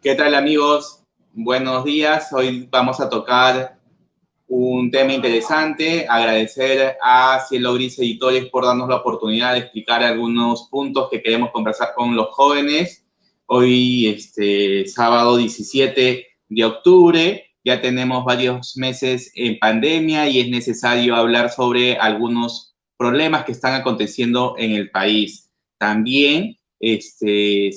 ¿Qué tal, amigos? Buenos días. Hoy vamos a tocar un tema interesante. Agradecer a Cielo Gris Editores por darnos la oportunidad de explicar algunos puntos que queremos conversar con los jóvenes. Hoy, sábado 17 de octubre, ya tenemos varios meses en pandemia y es necesario hablar sobre algunos problemas que están aconteciendo en el país. También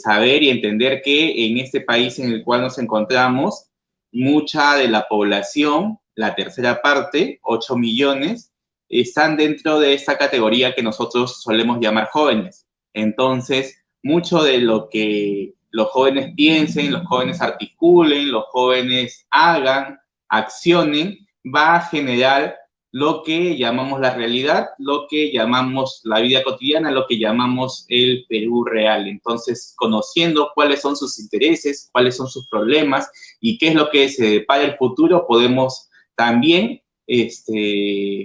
saber y entender que en este país en el cual nos encontramos, mucha de la población, la tercera parte, 8 millones, están dentro de esta categoría que nosotros solemos llamar jóvenes. Entonces, mucho de lo que los jóvenes piensen, los jóvenes articulen, los jóvenes hagan, accionen, va a generar lo que llamamos la realidad, lo que llamamos la vida cotidiana, lo que llamamos el Perú real. Entonces, conociendo cuáles son sus intereses, cuáles son sus problemas y qué es lo que se depara el futuro, podemos también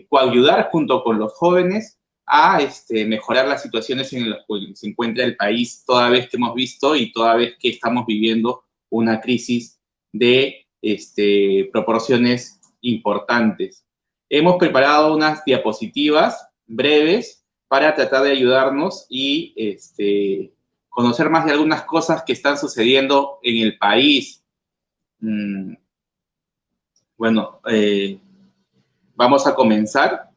coayudar junto con los jóvenes a mejorar las situaciones en las que se encuentra el país, toda vez que hemos visto y toda vez que estamos viviendo una crisis de proporciones importantes. Hemos preparado unas diapositivas breves para tratar de ayudarnos y conocer más de algunas cosas que están sucediendo en el país. Bueno, vamos a comenzar.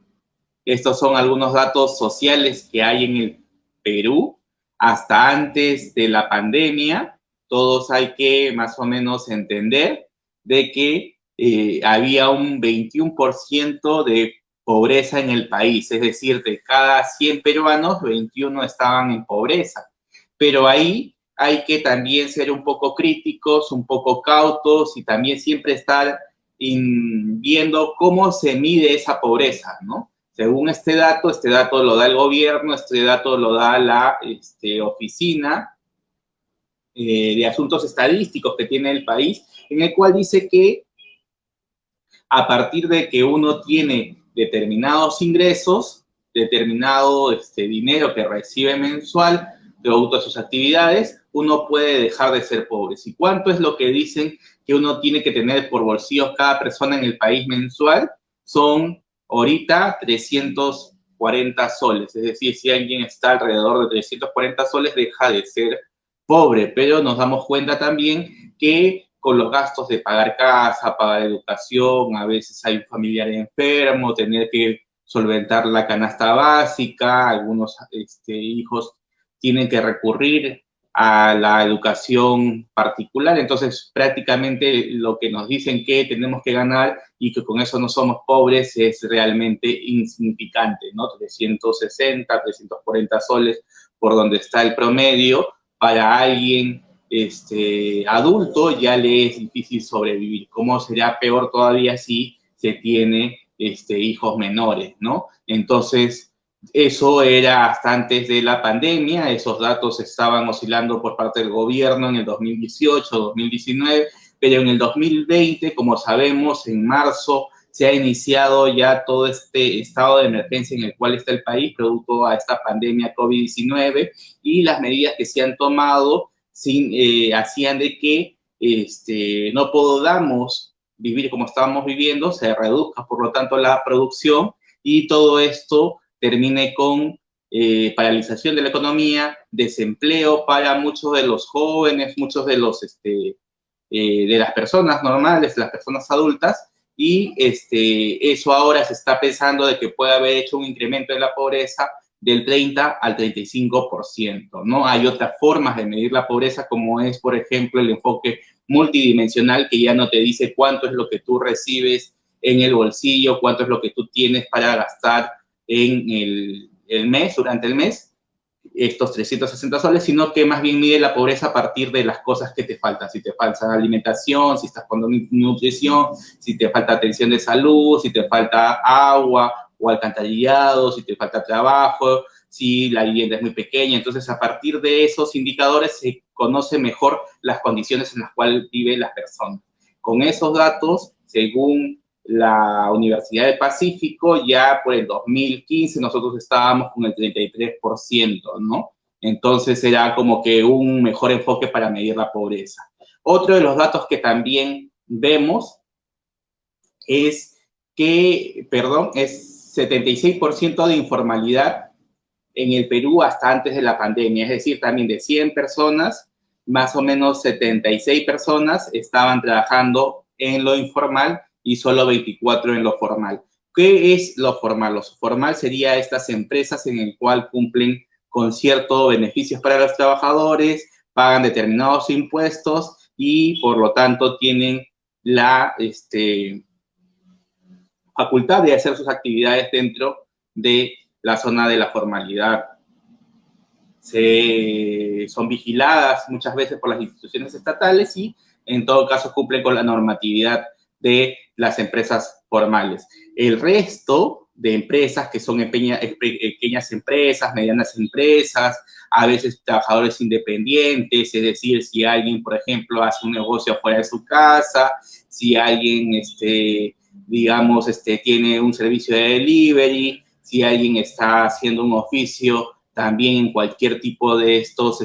Estos son algunos datos sociales que hay en el Perú hasta antes de la pandemia. Todos hay que más o menos entender de que había un 21% de pobreza en el país, es decir, de cada 100 peruanos, 21 estaban en pobreza. Pero ahí hay que también ser un poco críticos, un poco cautos y también siempre estar viendo cómo se mide esa pobreza, ¿no? Según este dato lo da el gobierno, este dato lo da la oficina de asuntos estadísticos que tiene el país, en el cual dice que a partir de que uno tiene determinados ingresos, determinado dinero que recibe mensual, producto de sus actividades, uno puede dejar de ser pobre. ¿Y cuánto es lo que dicen que uno tiene que tener por bolsillos cada persona en el país mensual? Son ahorita 340 soles, es decir, si alguien está alrededor de 340 soles, deja de ser pobre, pero nos damos cuenta también que con los gastos de pagar casa, pagar educación, a veces hay un familiar enfermo, tener que solventar la canasta básica, algunos hijos tienen que recurrir a la educación particular, entonces prácticamente lo que nos dicen que tenemos que ganar y que con eso no somos pobres es realmente insignificante, ¿no? 360, 340 soles por donde está el promedio, para alguien adulto ya le es difícil sobrevivir. ¿Cómo será peor todavía si se tiene hijos menores, ¿no? Entonces, eso era hasta antes de la pandemia, esos datos estaban oscilando por parte del gobierno en el 2018, 2019, pero en el 2020, como sabemos, en marzo se ha iniciado ya todo este estado de emergencia en el cual está el país, producto a esta pandemia COVID-19, y las medidas que se han tomado hacían de que no podamos vivir como estábamos viviendo, se reduzca por lo tanto la producción y todo esto termine con paralización de la economía, desempleo para muchos de los jóvenes, muchos de los de las personas normales, de las personas adultas, y eso ahora se está pensando de que puede haber hecho un incremento de la pobreza del 30 al 35%, ¿no? Hay otras formas de medir la pobreza, como es, por ejemplo, el enfoque multidimensional, que ya no te dice cuánto es lo que tú recibes en el bolsillo, cuánto es lo que tú tienes para gastar en el mes, durante el mes, estos 360 soles, sino que más bien mide la pobreza a partir de las cosas que te faltan. Si te falta alimentación, si estás con nutrición, si te falta atención de salud, si te falta agua o alcantarillado, si te falta trabajo, si la vivienda es muy pequeña. Entonces, a partir de esos indicadores se conoce mejor las condiciones en las cuales viven las personas. Con esos datos, según la Universidad del Pacífico, ya por el 2015 nosotros estábamos con el 33%, ¿no? Entonces era como que un mejor enfoque para medir la pobreza. Otro de los datos que también vemos es que, es 76% de informalidad en el Perú hasta antes de la pandemia, es decir, también de 100 personas, más o menos 76 personas estaban trabajando en lo informal y solo 24 en lo formal. ¿Qué es lo formal? Lo formal sería estas empresas en el cual cumplen con ciertos beneficios para los trabajadores, pagan determinados impuestos y por lo tanto tienen la facultad de hacer sus actividades dentro de la zona de la formalidad. Son vigiladas muchas veces por las instituciones estatales y en todo caso cumplen con la normatividad de las empresas formales. El resto de empresas que son pequeñas empresas, medianas empresas, a veces trabajadores independientes, es decir, si alguien, por ejemplo, hace un negocio fuera de su casa, si alguien, digamos, tiene un servicio de delivery, si alguien está haciendo un oficio también en cualquier tipo de estos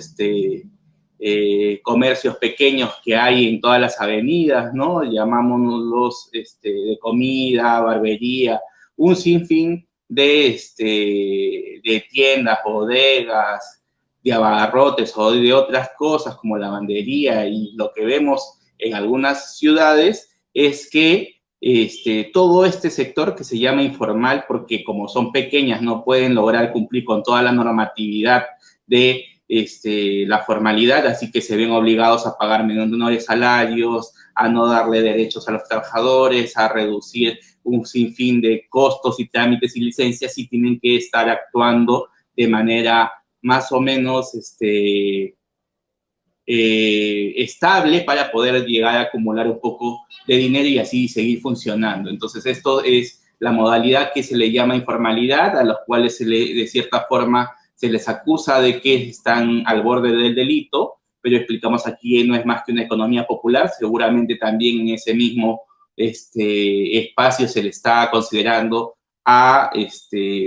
comercios pequeños que hay en todas las avenidas, ¿no? Llamámoslos de comida, barbería, un sinfín de tiendas, bodegas, de abarrotes o de otras cosas como lavandería, y lo que vemos en algunas ciudades es que todo este sector que se llama informal, porque como son pequeñas no pueden lograr cumplir con toda la normatividad de la formalidad, así que se ven obligados a pagar menores salarios, a no darle derechos a los trabajadores, a reducir un sinfín de costos y trámites y licencias, y tienen que estar actuando de manera más o menos estable para poder llegar a acumular un poco de dinero y así seguir funcionando. Entonces, esto es la modalidad que se le llama informalidad, a los cuales de cierta forma se les acusa de que están al borde del delito, pero explicamos aquí no es más que una economía popular, seguramente también en ese mismo espacio se le está considerando a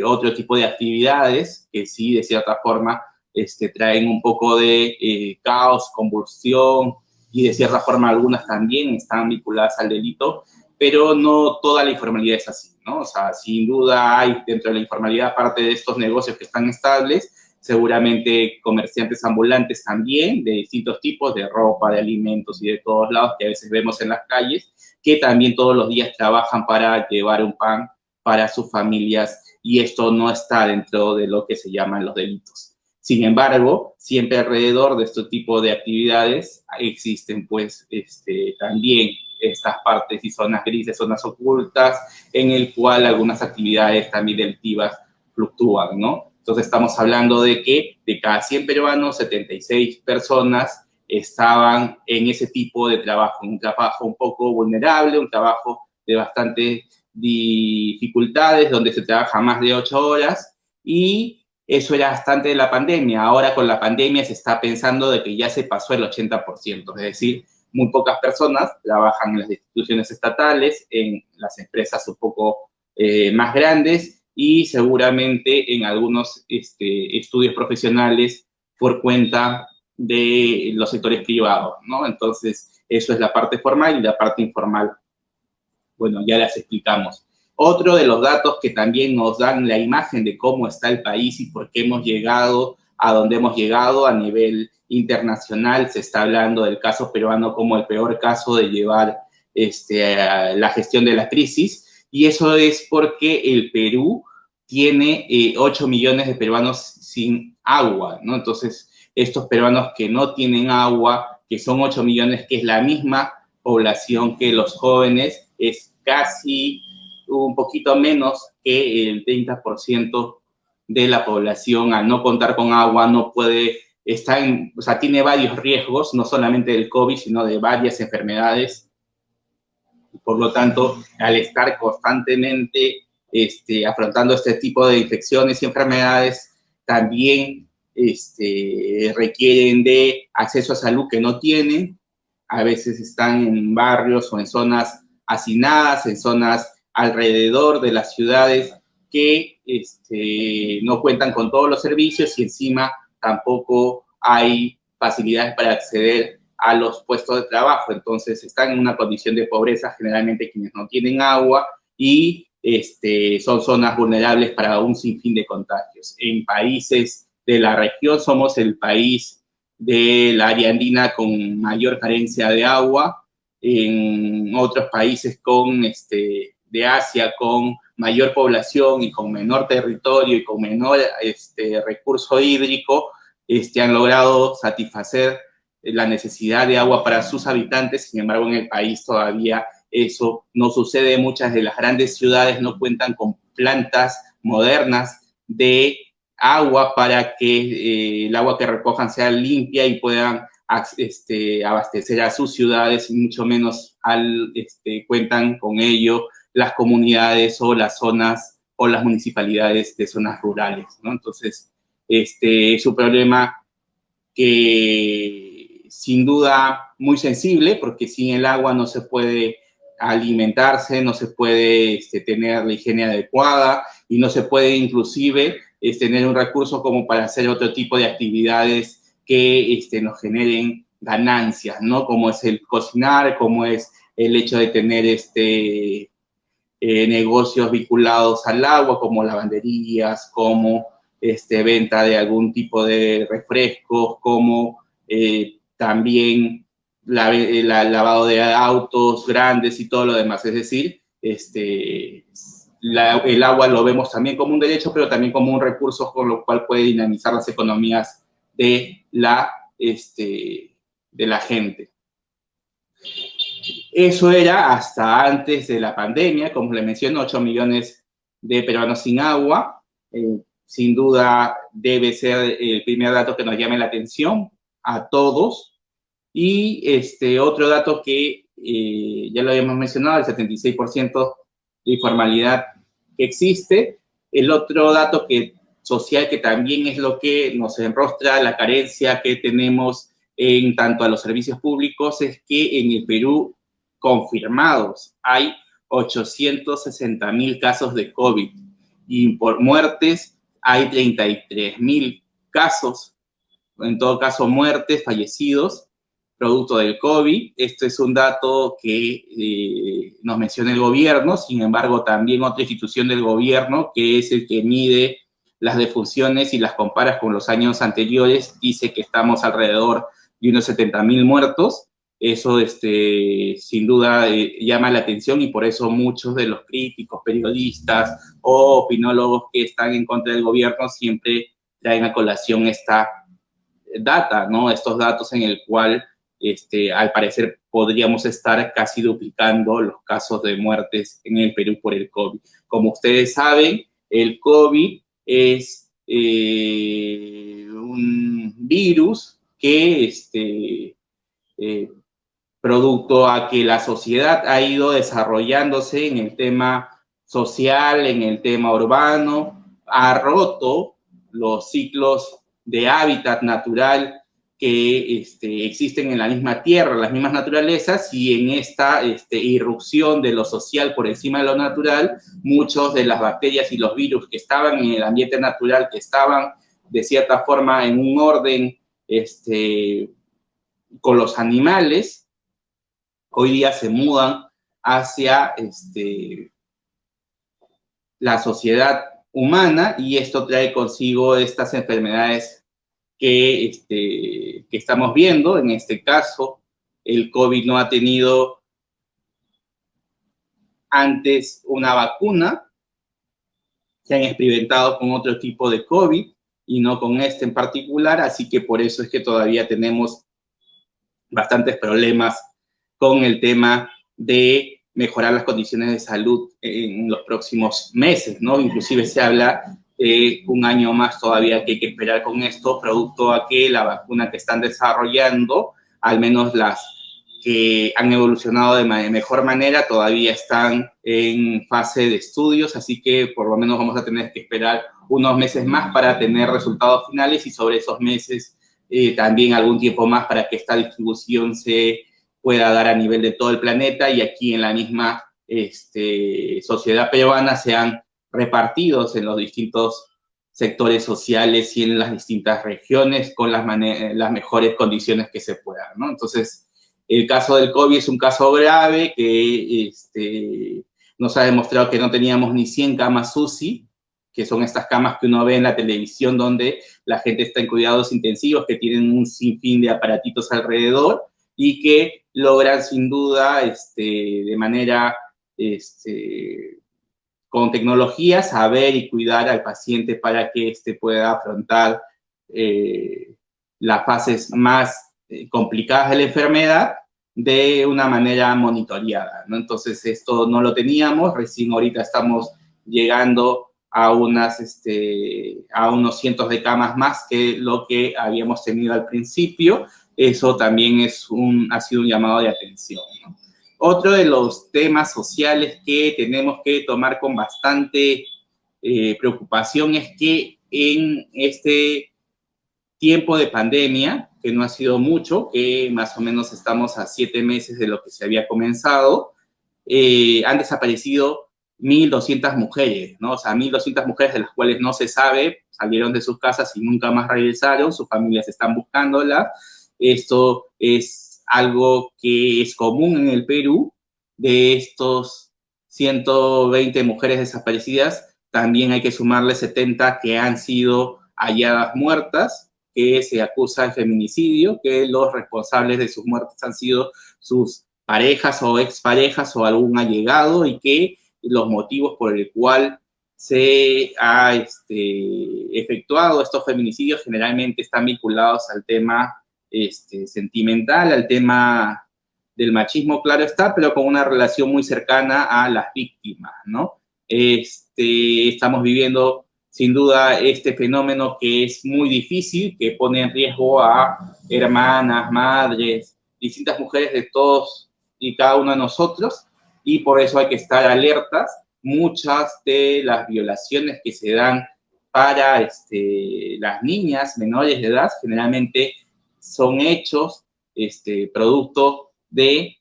otro tipo de actividades que sí, de cierta forma, traen un poco de caos, convulsión, y de cierta forma algunas también están vinculadas al delito, pero no toda la informalidad es así, ¿no? O sea, sin duda hay dentro de la informalidad, aparte de estos negocios que están estables, seguramente comerciantes ambulantes también, de distintos tipos, de ropa, de alimentos y de todos lados, que a veces vemos en las calles, que también todos los días trabajan para llevar un pan para sus familias, y esto no está dentro de lo que se llaman los delitos. Sin embargo, siempre alrededor de este tipo de actividades existen, pues, también estas partes y zonas grises, zonas ocultas, en el cual algunas actividades también delictivas fluctúan, ¿no? Entonces, estamos hablando de que de cada 100 peruanos, 76 personas estaban en ese tipo de trabajo, un trabajo un poco vulnerable, un trabajo de bastantes dificultades, donde se trabaja más de 8 horas, y eso era bastante de la pandemia. Ahora con la pandemia se está pensando de que ya se pasó el 80%, es decir, muy pocas personas trabajan en las instituciones estatales, en las empresas un poco más grandes, y seguramente en algunos estudios profesionales por cuenta de los sectores privados, ¿no? Entonces, eso es la parte formal, y la parte informal, bueno, ya las explicamos. Otro de los datos que también nos dan la imagen de cómo está el país y por qué hemos llegado a donde hemos llegado a nivel internacional, se está hablando del caso peruano como el peor caso de llevar la gestión de la crisis, y eso es porque el Perú tiene 8 millones de peruanos sin agua, ¿no? Entonces, estos peruanos que no tienen agua, que son 8 millones, que es la misma población que los jóvenes, es casi un poquito menos que el 30% de la población. Al no contar con agua no puede estar o sea, tiene varios riesgos, no solamente del COVID, sino de varias enfermedades. Por lo tanto, al estar constantemente afrontando este tipo de infecciones y enfermedades, también requieren de acceso a salud que no tienen. A veces están en barrios o en zonas hacinadas, en zonas alrededor de las ciudades que no cuentan con todos los servicios, y encima tampoco hay facilidades para acceder a los puestos de trabajo. Entonces están en una condición de pobreza, generalmente quienes no tienen agua, y son zonas vulnerables para un sinfín de contagios. En países de la región somos el país del área andina con mayor carencia de agua. En otros países de Asia con mayor población y con menor territorio y con menor recurso hídrico, han logrado satisfacer la necesidad de agua para sus habitantes. Sin embargo, en el país todavía eso no sucede. Muchas de las grandes ciudades no cuentan con plantas modernas de agua para que el agua que recojan sea limpia y puedan abastecer a sus ciudades, y mucho menos cuentan con ello las comunidades o las zonas o las municipalidades de zonas rurales, ¿no? Entonces, es un problema que sin duda muy sensible, porque sin el agua no se puede alimentarse, no se puede tener la higiene adecuada y no se puede inclusive tener un recurso como para hacer otro tipo de actividades que nos generen ganancias, ¿no? Como es el cocinar, como es el hecho de tener negocios vinculados al agua, como lavanderías, como venta de algún tipo de refrescos, como también lavado de autos grandes y todo lo demás. Es decir, el agua lo vemos también como un derecho, pero también como un recurso con lo cual puede dinamizar las economías de la gente. Eso era hasta antes de la pandemia, como le menciono, 8 millones de peruanos sin agua. Sin duda debe ser el primer dato que nos llame la atención a todos. Y otro dato que ya lo habíamos mencionado, el 76% de informalidad que existe. El otro dato social que también es lo que nos enrostra la carencia que tenemos en tanto a los servicios públicos, es que en el Perú confirmados hay 860,000 casos de COVID y por muertes hay 33,000 casos, en todo caso muertes, fallecidos, producto del COVID. Esto es un dato que nos menciona el gobierno. Sin embargo, también otra institución del gobierno, que es el que mide las defunciones y las compara con los años anteriores, dice que estamos alrededor de unos 70,000 muertos. Eso sin duda llama la atención, y por eso muchos de los críticos, periodistas o opinólogos que están en contra del gobierno siempre traen a colación esta data, ¿no? Estos datos en el cual al parecer podríamos estar casi duplicando los casos de muertes en el Perú por el COVID. Como ustedes saben, el COVID es un virus que producto a que la sociedad ha ido desarrollándose en el tema social, en el tema urbano, ha roto los ciclos de hábitat natural que existen en la misma tierra, las mismas naturalezas, y en esta irrupción de lo social por encima de lo natural, muchos de las bacterias y los virus que estaban en el ambiente natural, que estaban de cierta forma en un orden con los animales, hoy día se mudan hacia la sociedad humana, y esto trae consigo estas enfermedades que estamos viendo. En este caso, el COVID no ha tenido antes una vacuna. Se han experimentado con otro tipo de COVID y no con este en particular, así que por eso es que todavía tenemos bastantes problemas con el tema de mejorar las condiciones de salud en los próximos meses, ¿no? Inclusive se habla un año más todavía que hay que esperar con esto, producto a que la vacuna que están desarrollando, al menos las que han evolucionado de mejor manera, todavía están en fase de estudios, así que por lo menos vamos a tener que esperar unos meses más para tener resultados finales, y sobre esos meses también algún tiempo más para que esta distribución se pueda dar a nivel de todo el planeta, y aquí en la misma sociedad peruana sean repartidos en los distintos sectores sociales y en las distintas regiones con las mejores condiciones que se puedan, ¿no? Entonces, el caso del COVID es un caso grave que nos ha demostrado que no teníamos ni 100 camas UCI, que son estas camas que uno ve en la televisión donde la gente está en cuidados intensivos, que tienen un sinfín de aparatitos alrededor y que logran sin duda de manera con tecnología saber y cuidar al paciente para que pueda afrontar las fases más complicadas de la enfermedad de una manera monitoreada, ¿no? Entonces, esto no lo teníamos, recién ahorita estamos llegando a unos cientos de camas más que lo que habíamos tenido al principio. Eso también ha sido un llamado de atención, ¿no? Otro de los temas sociales que tenemos que tomar con bastante preocupación es que en este tiempo de pandemia, que no ha sido mucho, que más o menos estamos a 7 meses de lo que se había comenzado, han desaparecido 1.200 mujeres, ¿no? O sea, 1.200 mujeres de las cuales no se sabe, salieron de sus casas y nunca más regresaron, sus familias están buscándolas. Esto es algo que es común en el Perú. De estos 120 mujeres desaparecidas, también hay que sumarle 70 que han sido halladas muertas, que se acusa de feminicidio, que los responsables de sus muertes han sido sus parejas o exparejas o algún allegado, y que los motivos por el cual se ha efectuado estos feminicidios generalmente están vinculados al tema sentimental, al tema del machismo, claro está, pero con una relación muy cercana a las víctimas, ¿no? Estamos viviendo sin duda este fenómeno que es muy difícil, que pone en riesgo a hermanas, madres, distintas mujeres de todos y cada uno de nosotros, y por eso hay que estar alertas. Muchas de las violaciones que se dan para las niñas menores de edad generalmente son hechos producto de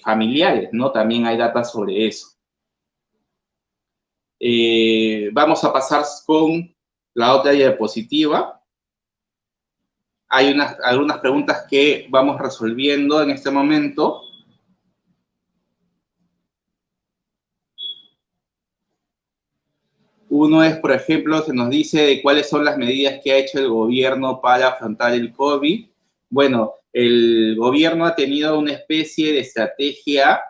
familiares, ¿no? También hay datos sobre eso. Vamos a pasar con la otra diapositiva. Hay algunas preguntas que vamos resolviendo en este momento. Uno es, por ejemplo, se nos dice de cuáles son las medidas que ha hecho el gobierno para afrontar el COVID. Bueno, el gobierno ha tenido una especie de estrategia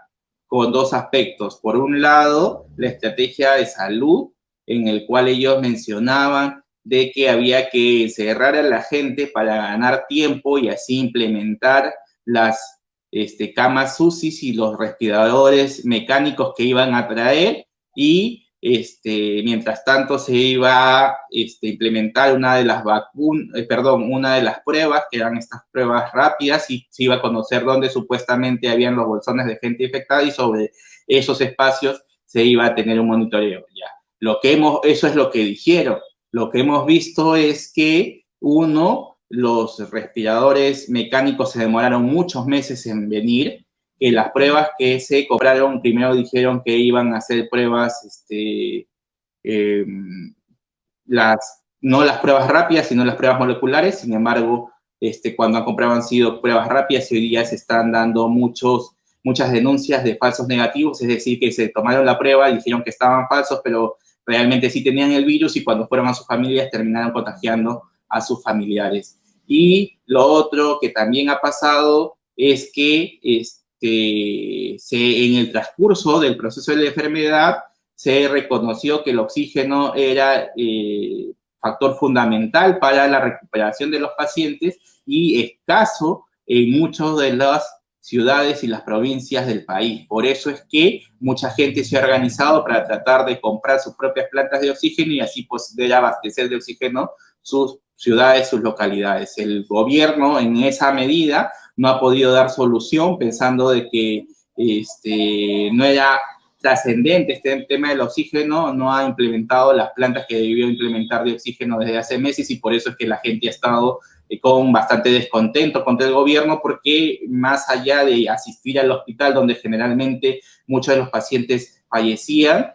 con dos aspectos. Por un lado, la estrategia de salud, en el cual ellos mencionaban de que había que encerrar a la gente para ganar tiempo y así implementar las camas UCI y los respiradores mecánicos que iban a traer, y mientras tanto se iba a implementar una de las una de las pruebas, que eran estas pruebas rápidas, y se iba a conocer dónde supuestamente habían los bolsones de gente infectada, y sobre esos espacios se iba a tener un monitoreo. Ya. Eso es lo que dijeron. Lo que hemos visto es que, los respiradores mecánicos se demoraron muchos meses en venir, que las pruebas que se compraron, primero dijeron que iban a hacer pruebas, no las pruebas rápidas, sino las pruebas moleculares. Sin embargo, cuando han comprado han sido pruebas rápidas, y hoy día se están dando muchas denuncias de falsos negativos, es decir, que se tomaron la prueba y dijeron que estaban falsos, pero realmente sí tenían el virus, y cuando fueron a sus familias terminaron contagiando a sus familiares. Y lo otro que también ha pasado es que en el transcurso del proceso de la enfermedad se reconoció que el oxígeno era factor fundamental para la recuperación de los pacientes, y escaso en muchas de las ciudades y las provincias del país. Por eso es que mucha gente se ha organizado para tratar de comprar sus propias plantas de oxígeno y así poder abastecer de oxígeno sus ciudades, sus localidades. El gobierno, en esa medida, no ha podido dar solución, pensando de que no era trascendente este tema del oxígeno, no ha implementado las plantas que debió implementar de oxígeno desde hace meses, y por eso es que la gente ha estado con bastante descontento contra el gobierno, porque más allá de asistir al hospital, donde generalmente muchos de los pacientes fallecían,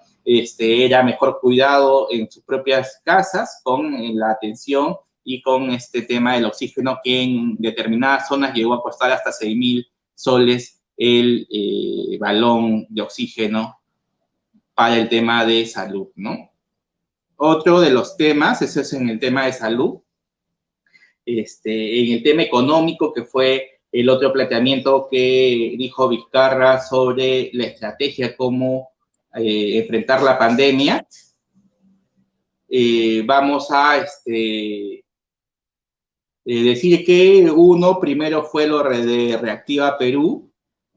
era mejor cuidado en sus propias casas con la atención y con este tema del oxígeno, que en determinadas zonas llegó a costar hasta 6.000 soles el balón de oxígeno para el tema de salud, ¿no? Otro de los temas, eso es en el tema de salud, en el tema económico, que fue el otro planteamiento que dijo Vizcarra sobre la estrategia, cómo enfrentar la pandemia. Vamos a decir que uno primero fue lo de Reactiva Perú,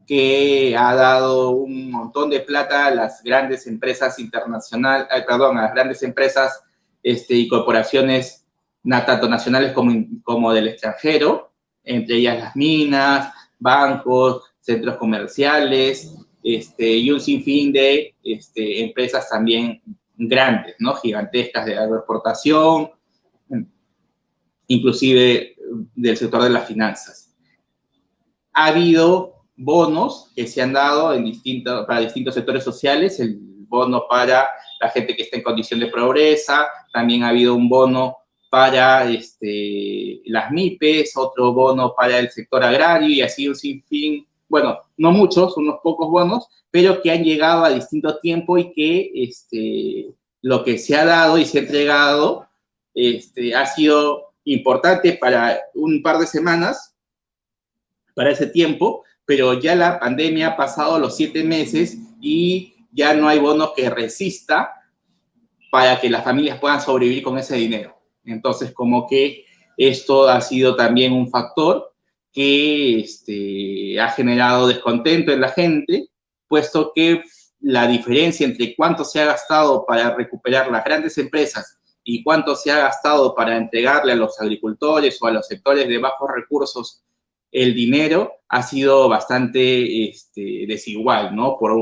que ha dado un montón de plata a las grandes empresas internacionales, perdón, a las grandes empresas y corporaciones tanto nacionales como del extranjero, entre ellas las minas, bancos, centros comerciales, y un sinfín de empresas también grandes, ¿no? Gigantescas de agroexportación, inclusive del sector de las finanzas. Ha habido bonos que se han dado para distintos sectores sociales, el bono para la gente que está en condición de pobreza, también ha habido un bono para las MIPES, otro bono para el sector agrario y así un sinfín, bueno, no muchos, unos pocos bonos, pero que han llegado a distinto tiempo y que lo que se ha dado y se ha entregado ha sido importante para un par de semanas, para ese tiempo, pero ya la pandemia ha pasado los 7 meses y ya no hay bono que resista para que las familias puedan sobrevivir con ese dinero. Entonces, como que esto ha sido también un factor que ha generado descontento en la gente, puesto que la diferencia entre cuánto se ha gastado para recuperar las grandes empresas y cuánto se ha gastado para entregarle a los agricultores o a los sectores de bajos recursos el dinero ha sido bastante desigual, ¿no? Por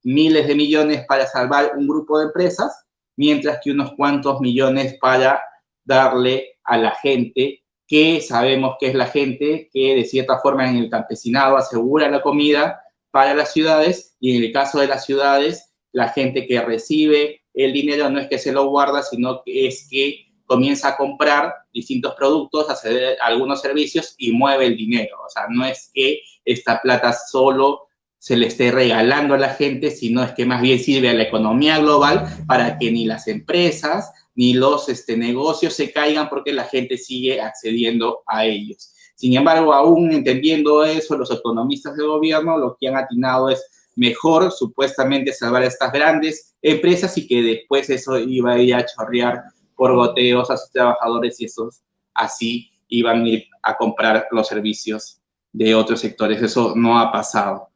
miles de millones para salvar un grupo de empresas, mientras que unos cuantos millones para darle a la gente, que sabemos que es la gente que de cierta forma en el campesinado asegura la comida para las ciudades, y en el caso de las ciudades, la gente que recibe el dinero no es que se lo guarda, sino que es que comienza a comprar distintos productos, a acceder a algunos servicios y mueve el dinero. O sea, no es que esta plata solo se le esté regalando a la gente, sino es que más bien sirve a la economía global para que ni las empresas ni los negocios se caigan porque la gente sigue accediendo a ellos. Sin embargo, aún entendiendo eso, los economistas del gobierno lo que han atinado es mejor supuestamente salvar a estas grandes empresas y que después eso iba a ir a chorrear por goteos a sus trabajadores y esos así iban a ir a comprar los servicios de otros sectores. Eso no ha pasado.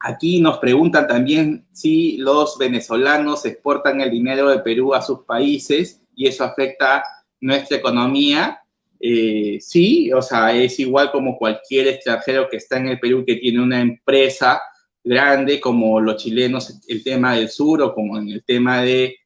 Aquí nos preguntan también si los venezolanos exportan el dinero de Perú a sus países y eso afecta nuestra economía. Sí, o sea, es igual como cualquier extranjero que está en el Perú que tiene una empresa grande, como los chilenos, el tema del sur, o como en el tema de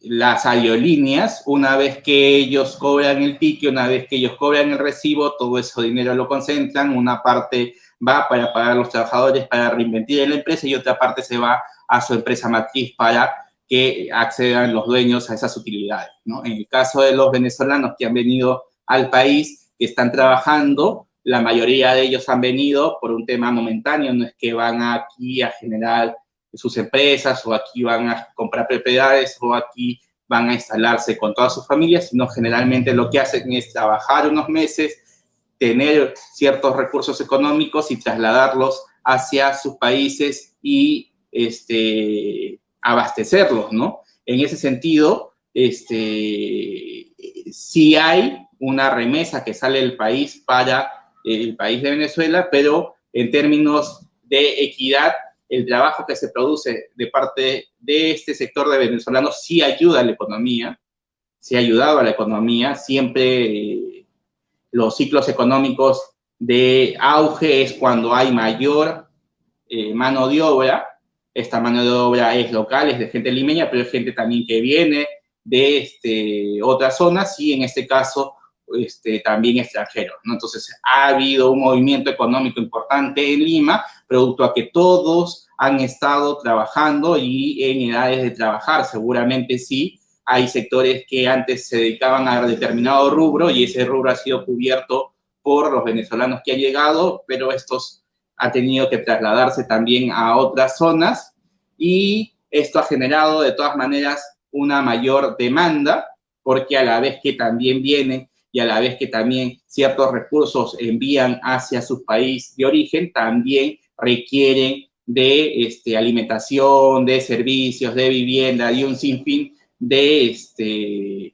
las aerolíneas, una vez que ellos cobran el ticket, una vez que ellos cobran el recibo, todo ese dinero lo concentran, una parte va para pagar a los trabajadores para reinvertir la empresa y otra parte se va a su empresa matriz para que accedan los dueños a esas utilidades, ¿no? En el caso de los venezolanos que han venido al país, que están trabajando, la mayoría de ellos han venido por un tema momentáneo, no es que van aquí a generar sus empresas o aquí van a comprar propiedades o aquí van a instalarse con todas sus familias, sino generalmente lo que hacen es trabajar unos meses, tener ciertos recursos económicos y trasladarlos hacia sus países y abastecerlos, ¿no? En ese sentido, sí hay una remesa que sale del país para el país de Venezuela, pero en términos de equidad, el trabajo que se produce de parte de este sector de venezolanos sí ayuda a la economía, sí ha ayudado a la economía, siempre los ciclos económicos de auge es cuando hay mayor mano de obra. Esta mano de obra es local, es de gente limeña, pero es gente también que viene de otras zonas y en este caso también extranjeros, ¿no? Entonces, ha habido un movimiento económico importante en Lima, producto a que todos han estado trabajando y en edades de trabajar. Seguramente sí, hay sectores que antes se dedicaban a determinado rubro y ese rubro ha sido cubierto por los venezolanos que han llegado, pero estos han tenido que trasladarse también a otras zonas y esto ha generado de todas maneras una mayor demanda, porque a la vez que también vienen y a la vez que también ciertos recursos envían hacia su país de origen, también requieren de alimentación, de servicios, de vivienda y un sinfín de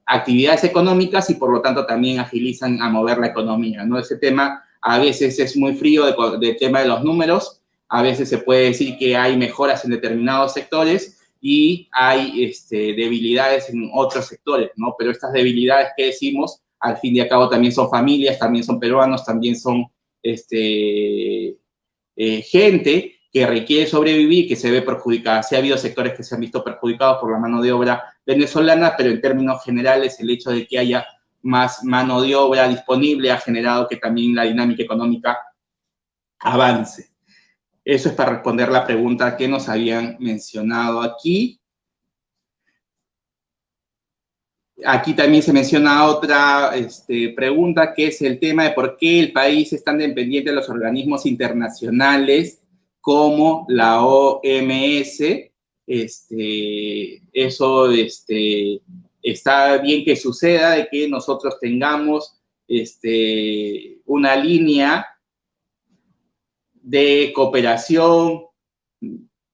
actividades económicas y por lo tanto también agilizan a mover la economía, ¿no? Ese tema a veces es muy frío del tema de los números, a veces se puede decir que hay mejoras en determinados sectores y hay debilidades en otros sectores, ¿no? Pero estas debilidades que decimos, al fin y al cabo también son familias, también son peruanos, también son gente que requiere sobrevivir, que se ve perjudicada. Sí ha habido sectores que se han visto perjudicados por la mano de obra venezolana, pero en términos generales el hecho de que haya más mano de obra disponible ha generado que también la dinámica económica avance. Eso es para responder la pregunta que nos habían mencionado aquí. Aquí también se menciona otra pregunta, que es el tema de por qué el país es tan dependiente de los organismos internacionales como la OMS. Eso está bien que suceda, de que nosotros tengamos una línea de cooperación,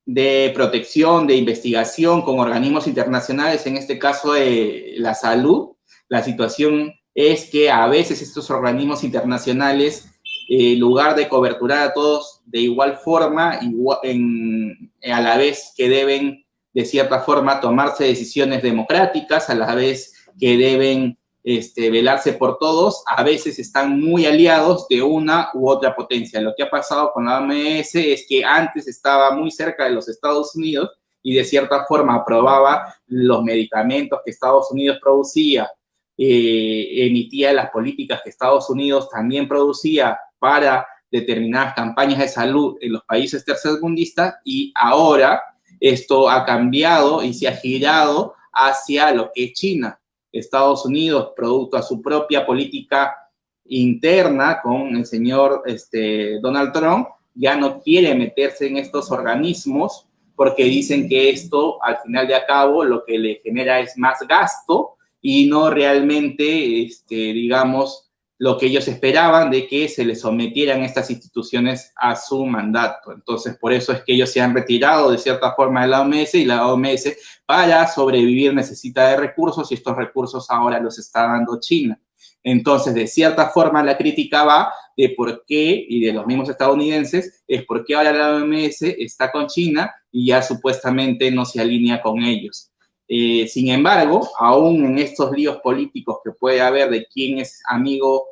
de protección, de investigación con organismos internacionales, en este caso de la salud. La situación es que a veces estos organismos internacionales, en lugar de coberturar a todos de igual forma, a la vez que deben, de cierta forma, tomarse decisiones democráticas, a la vez que deben velarse por todos, a veces están muy aliados de una u otra potencia. Lo que ha pasado con la OMS es que antes estaba muy cerca de los Estados Unidos y de cierta forma aprobaba los medicamentos que Estados Unidos producía, emitía las políticas que Estados Unidos también producía para determinadas campañas de salud en los países tercermundistas, y ahora esto ha cambiado y se ha girado hacia lo que es China. Estados Unidos, producto a su propia política interna con el señor Donald Trump, ya no quiere meterse en estos organismos porque dicen que esto, al final de cabo, lo que le genera es más gasto y no realmente, digamos, lo que ellos esperaban de que se les sometieran estas instituciones a su mandato. Entonces, por eso es que ellos se han retirado de cierta forma de la OMS, y la OMS, para sobrevivir, necesita de recursos, y estos recursos ahora los está dando China. Entonces, de cierta forma, la crítica va de por qué, y de los mismos estadounidenses, es por qué ahora la OMS está con China y ya supuestamente no se alinea con ellos. Sin embargo, aún en estos líos políticos que puede haber de quién es amigo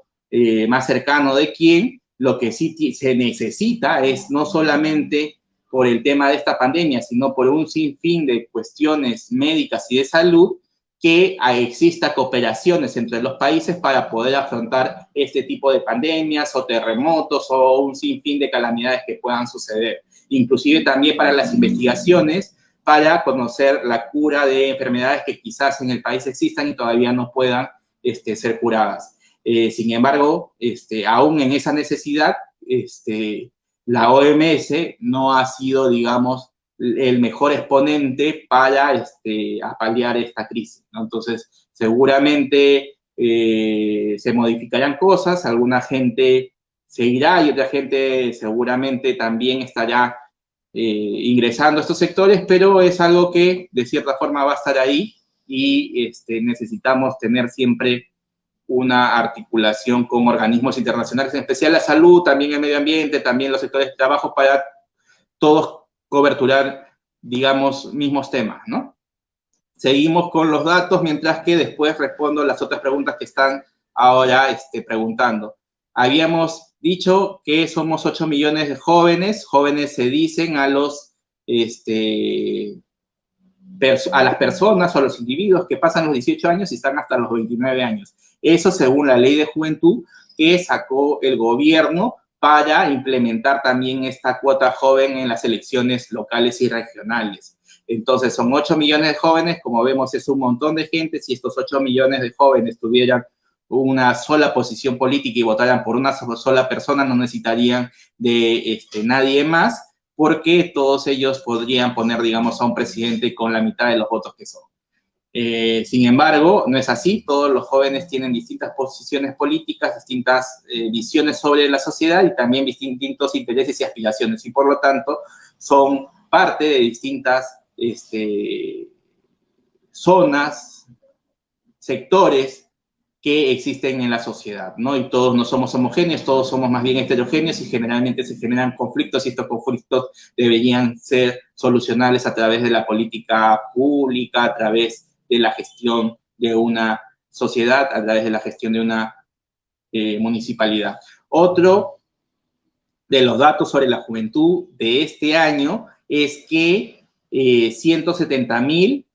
más cercano de quién, lo que sí se necesita es no solamente por el tema de esta pandemia, sino por un sinfín de cuestiones médicas y de salud, que exista cooperaciones entre los países para poder afrontar este tipo de pandemias o terremotos o un sinfín de calamidades que puedan suceder. Inclusive también para las investigaciones, para conocer la cura de enfermedades que quizás en el país existan y todavía no puedan ser curadas. Sin embargo, aún en esa necesidad, la OMS no ha sido, digamos, el mejor exponente para paliar esta crisis, ¿no? Entonces, seguramente se modificarán cosas, alguna gente seguirá y otra gente seguramente también estará ingresando a estos sectores, pero es algo que de cierta forma va a estar ahí y necesitamos tener siempre una articulación con organismos internacionales, en especial la salud, también el medio ambiente, también los sectores de trabajo, para todos coberturar, digamos, mismos temas, ¿no? Seguimos con los datos, mientras que después respondo las otras preguntas que están ahora preguntando. Habíamos dicho que somos 8 millones de jóvenes. Jóvenes se dicen a los a las personas o a los individuos que pasan los 18 años y están hasta los 29 años. Eso según la Ley de Juventud que sacó el gobierno para implementar también esta cuota joven en las elecciones locales y regionales. Entonces, son 8 millones de jóvenes, como vemos es un montón de gente. Si estos 8 millones de jóvenes tuvieran una sola posición política y votaran por una sola persona, no necesitarían de nadie más, porque todos ellos podrían poner, digamos, a un presidente con la mitad de los votos que son. Sin embargo, no es así. Todos los jóvenes tienen distintas posiciones políticas, distintas visiones sobre la sociedad y también distintos intereses y aspiraciones, y por lo tanto son parte de distintas zonas, sectores que existen en la sociedad, ¿no? Y todos no somos homogéneos, todos somos más bien heterogéneos y generalmente se generan conflictos y estos conflictos deberían ser solucionables a través de la política pública, a través de la gestión de una sociedad, a través de la gestión de una municipalidad. Otro de los datos sobre la juventud de este año es que 170,000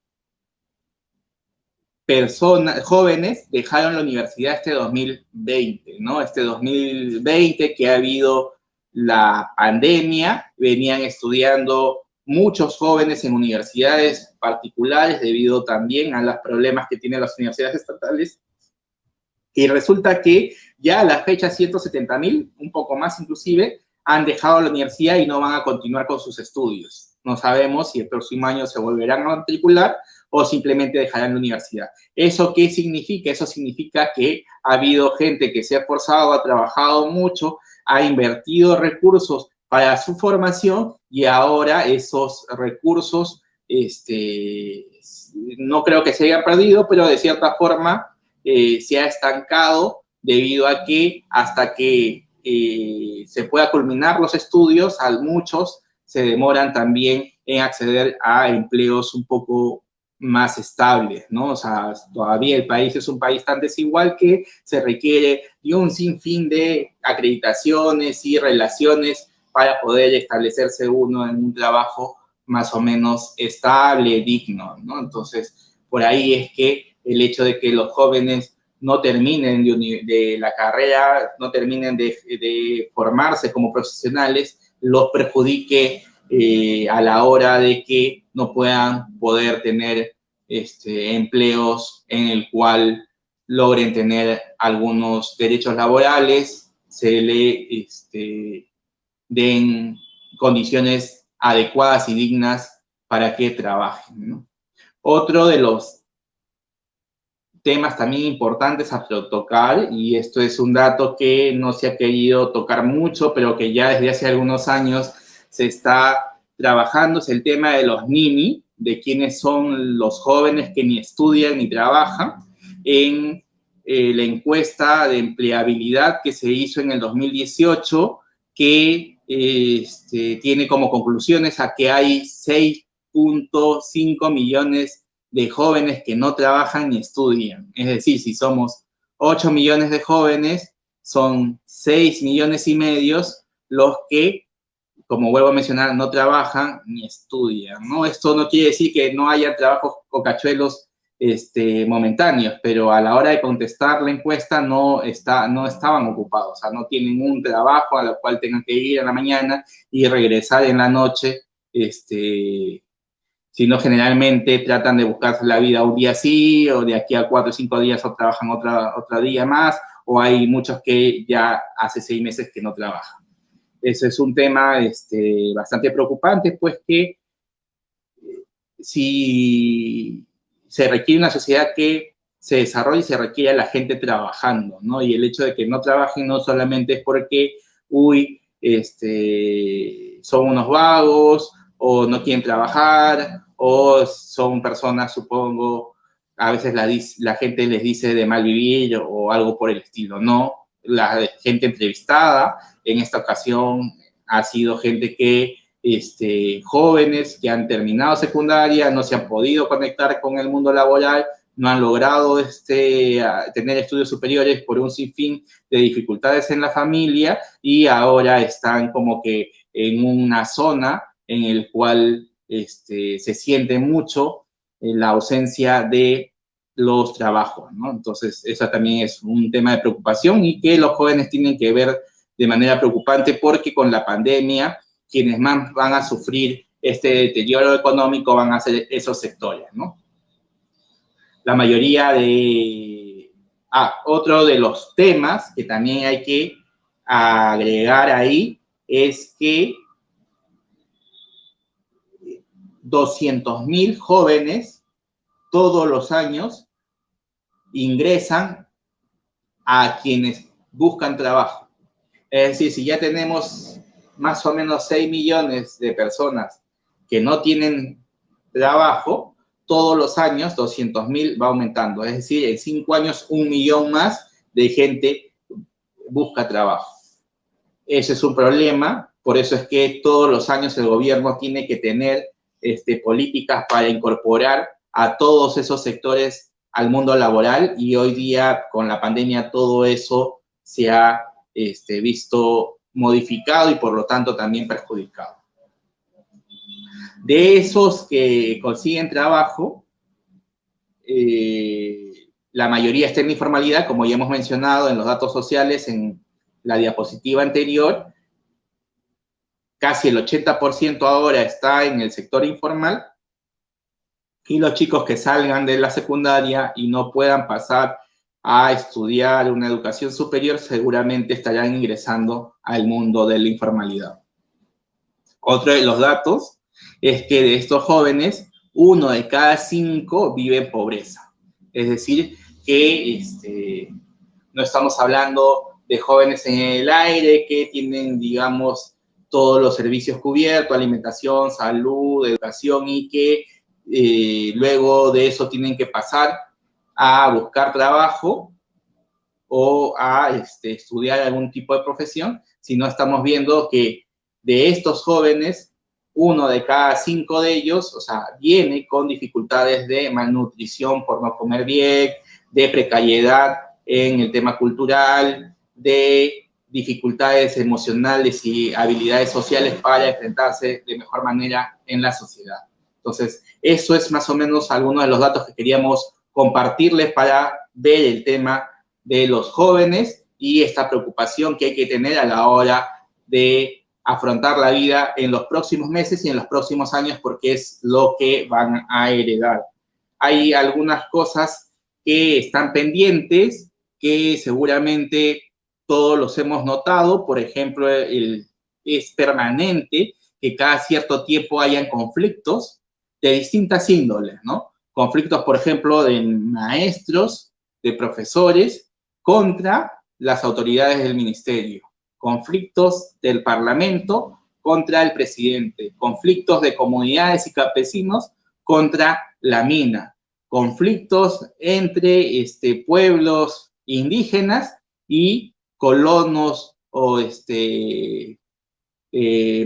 personas, jóvenes, dejaron la universidad este 2020, ¿no? Este 2020 que ha habido la pandemia, venían estudiando muchos jóvenes en universidades particulares debido también a los problemas que tienen las universidades estatales. Y resulta que ya a la fecha 170,000, un poco más inclusive, han dejado la universidad y no van a continuar con sus estudios. No sabemos si el próximo año se volverán a matricular o simplemente dejarán la universidad. ¿Eso qué significa? Eso significa que ha habido gente que se ha esforzado, ha trabajado mucho, ha invertido recursos para su formación y ahora esos recursos, no creo que se hayan perdido, pero de cierta forma se ha estancado debido a que hasta que se pueda culminar los estudios, a muchos se demoran también en acceder a empleos un poco más estables, ¿no? O sea, todavía el país es un país tan desigual que se requiere de un sinfín de acreditaciones y relaciones para poder establecerse uno en un trabajo más o menos estable, digno, ¿no? Entonces, por ahí es que el hecho de que los jóvenes no terminen de la carrera, no terminen de formarse como profesionales, los perjudique a la hora de que no puedan poder tener empleos en el cual logren tener algunos derechos laborales, se le den condiciones adecuadas y dignas para que trabajen, ¿no? Otro de los temas también importantes a tocar, y esto es un dato que no se ha querido tocar mucho, pero que ya desde hace algunos años se está trabajando, es el tema de los NINI, de quiénes son los jóvenes que ni estudian ni trabajan. En la encuesta de empleabilidad que se hizo en el 2018, que tiene como conclusiones a que hay 6.5 millones de jóvenes que no trabajan ni estudian. Es decir, si somos 8 millones de jóvenes, son 6 millones y medio los que, como vuelvo a mencionar, no trabajan ni estudian, ¿no? Esto no quiere decir que no haya trabajos cocachuelos momentáneos, pero a la hora de contestar la encuesta no estaban ocupados, o sea, no tienen un trabajo al cual tengan que ir a la mañana y regresar en la noche, sino generalmente tratan de buscarse la vida un día sí, o de aquí a 4 o 5 días o trabajan otro día más, o hay muchos que ya hace 6 meses que no trabajan. Ese es un tema bastante preocupante, pues que si se requiere una sociedad que se desarrolle, se requiere a la gente trabajando, ¿no? Y el hecho de que no trabajen no solamente es porque, son unos vagos, o no quieren trabajar, o son personas, supongo, a veces la gente les dice de mal vivir o algo por el estilo. No, la gente entrevistada en esta ocasión ha sido gente que, jóvenes que han terminado secundaria, no se han podido conectar con el mundo laboral, no han logrado tener estudios superiores por un sinfín de dificultades en la familia y ahora están como que en una zona en el cual se sienten mucho la ausencia de los trabajos, ¿no? Entonces, eso también es un tema de preocupación y que los jóvenes tienen que ver de manera preocupante porque con la pandemia quienes más van a sufrir este deterioro económico van a ser esos sectores, ¿no? La mayoría de... otro de los temas que también hay que agregar ahí es que 200.000 jóvenes todos los años ingresan a quienes buscan trabajo. Es decir, si ya tenemos más o menos 6 millones de personas que no tienen trabajo, todos los años 200.000 va aumentando. Es decir, en 5 años 1 millón más de gente busca trabajo. Ese es un problema, por eso es que todos los años el gobierno tiene que tener políticas para incorporar a todos esos sectores al mundo laboral y hoy día con la pandemia todo eso se ha visto modificado y por lo tanto también perjudicado. De esos que consiguen trabajo, la mayoría está en informalidad, como ya hemos mencionado en los datos sociales en la diapositiva anterior, casi el 80% ahora está en el sector informal y los chicos que salgan de la secundaria y no puedan pasar a estudiar una educación superior seguramente estarán ingresando al mundo de la informalidad. Otro de los datos es que de estos jóvenes, 1 de cada 5 vive en pobreza. Es decir, que no estamos hablando de jóvenes en el aire que tienen, digamos, todos los servicios cubiertos, alimentación, salud, educación, y que luego de eso tienen que pasar a buscar trabajo o a estudiar algún tipo de profesión, sino estamos viendo que de estos jóvenes, 1 de cada 5 de ellos, o sea, viene con dificultades de malnutrición por no comer bien, de precariedad en el tema cultural, de dificultades emocionales y habilidades sociales para enfrentarse de mejor manera en la sociedad. Entonces, eso es más o menos algunos de los datos que queríamos compartirles para ver el tema de los jóvenes y esta preocupación que hay que tener a la hora de afrontar la vida en los próximos meses y en los próximos años porque es lo que van a heredar. Hay algunas cosas que están pendientes que seguramente todos los hemos notado, por ejemplo, es permanente que cada cierto tiempo hayan conflictos de distintas índoles, ¿no? Conflictos, por ejemplo, de maestros, de profesores, contra las autoridades del ministerio, conflictos del Parlamento contra el presidente, conflictos de comunidades y campesinos contra la mina, conflictos entre pueblos indígenas y colonos o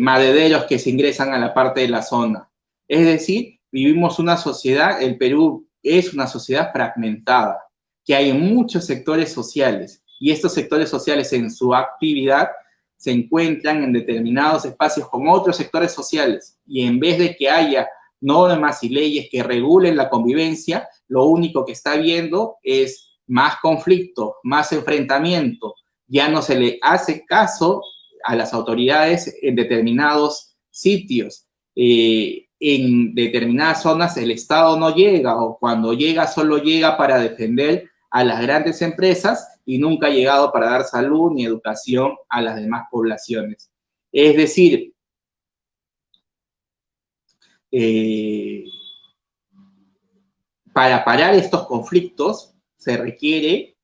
madereros que se ingresan a la parte de la zona. Es decir, vivimos una sociedad, el Perú es una sociedad fragmentada, que hay muchos sectores sociales y estos sectores sociales en su actividad se encuentran en determinados espacios con otros sectores sociales y en vez de que haya normas y leyes que regulen la convivencia, lo único que está habiendo es más conflicto, más enfrentamiento, ya no se le hace caso a las autoridades en determinados sitios. En determinadas zonas el Estado no llega o cuando llega solo llega para defender a las grandes empresas y nunca ha llegado para dar salud ni educación a las demás poblaciones. Es decir, para parar estos conflictos se requiere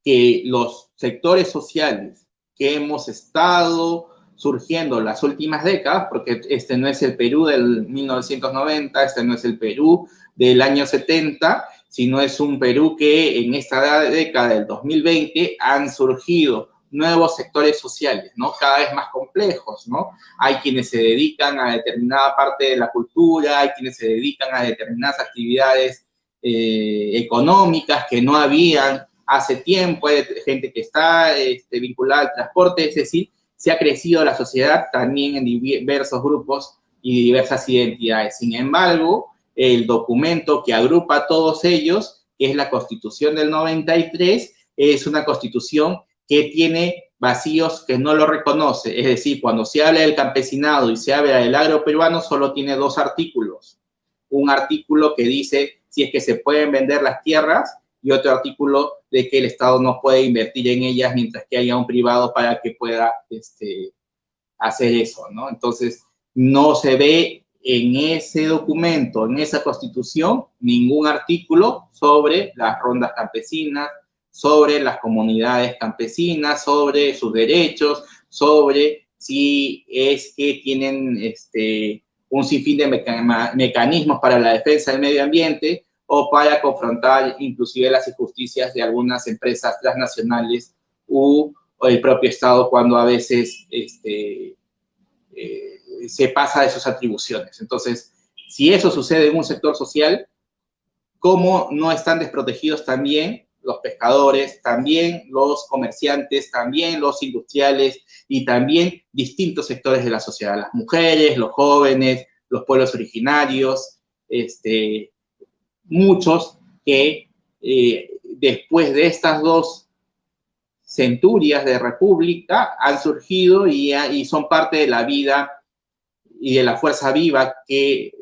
que los sectores sociales que hemos estado surgiendo las últimas décadas, porque este no es el Perú del 1990, este no es el Perú del año 70, sino es un Perú que en esta década del 2020 han surgido nuevos sectores sociales, ¿no? Cada vez más complejos, ¿no? Hay quienes se dedican a determinada parte de la cultura, hay quienes se dedican a determinadas actividades económicas que no habían hace tiempo, hay gente que está vinculada al transporte, es decir, se ha crecido la sociedad también en diversos grupos y diversas identidades. Sin embargo, el documento que agrupa a todos ellos, que es la Constitución del 93, es una constitución que tiene vacíos que no lo reconoce. Es decir, cuando se habla del campesinado y se habla del agro peruano, solo tiene 2 artículos. Un artículo que dice si es que se pueden vender las tierras y otro artículo de que el Estado no puede invertir en ellas mientras que haya un privado para que pueda hacer eso, ¿no? Entonces, no se ve en ese documento, en esa constitución, ningún artículo sobre las rondas campesinas, sobre las comunidades campesinas, sobre sus derechos, sobre si es que tienen un sinfín de mecanismos para la defensa del medio ambiente o para confrontar inclusive las injusticias de algunas empresas transnacionales o el propio Estado cuando a veces se pasa de sus atribuciones. Entonces, si eso sucede en un sector social, ¿cómo no están desprotegidos también los pescadores, también los comerciantes, también los industriales y también distintos sectores de la sociedad? Las mujeres, los jóvenes, los pueblos originarios, muchos que después de estas 2 centurias de república han surgido y son parte de la vida y de la fuerza viva que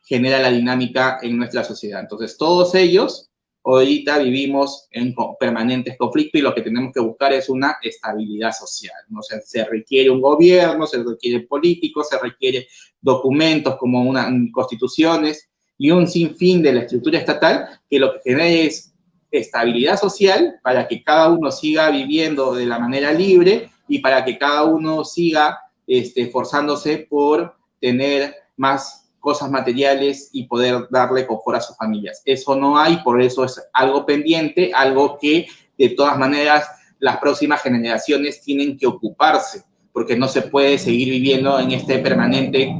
genera la dinámica en nuestra sociedad. Entonces, todos ellos ahorita vivimos en permanentes conflictos y lo que tenemos que buscar es una estabilidad social, ¿no? O sea, se requiere un gobierno, se requiere políticos, se requiere documentos como constituciones y un sinfín de la estructura estatal que lo que genera es estabilidad social para que cada uno siga viviendo de la manera libre y para que cada uno siga esforzándose por tener más cosas materiales y poder darle confort a sus familias. Eso no hay, por eso es algo pendiente, algo que de todas maneras las próximas generaciones tienen que ocuparse, porque no se puede seguir viviendo en este permanente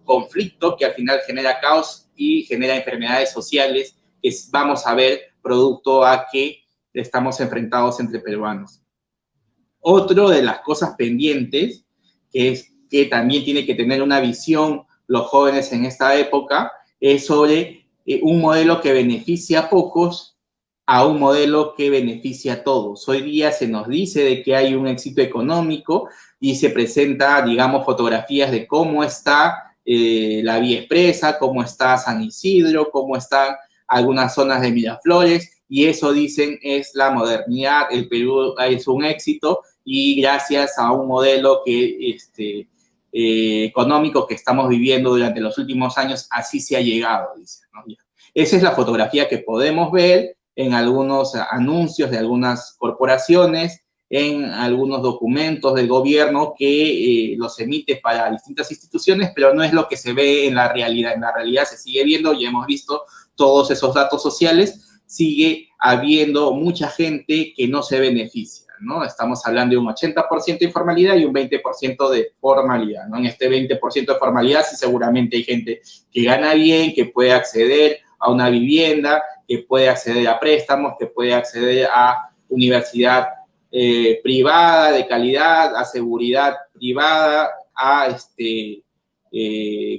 conflicto que al final genera caos y genera enfermedades sociales que vamos a ver producto a que estamos enfrentados entre peruanos. Otro de las cosas pendientes, que es que también tiene que tener una visión los jóvenes en esta época, es sobre un modelo que beneficia a pocos a un modelo que beneficia a todos. Hoy día se nos dice de que hay un éxito económico y se presenta, digamos, fotografías de cómo está la Vía Expresa, cómo está San Isidro, cómo están algunas zonas de Miraflores, y eso dicen es la modernidad, el Perú es un éxito, y gracias a un modelo que económico que estamos viviendo durante los últimos años, así se ha llegado, dicen, ¿no? Esa es la fotografía que podemos ver en algunos anuncios de algunas corporaciones, en algunos documentos del gobierno que los emite para distintas instituciones, pero no es lo que se ve en la realidad. En la realidad se sigue viendo, y hemos visto todos esos datos sociales, sigue habiendo mucha gente que no se beneficia, ¿no? Estamos hablando de un 80% de informalidad y un 20% de formalidad, ¿no? En este 20% de formalidad sí seguramente hay gente que gana bien, que puede acceder a una vivienda, que puede acceder a préstamos, que puede acceder a universidad privada de calidad, a seguridad privada, a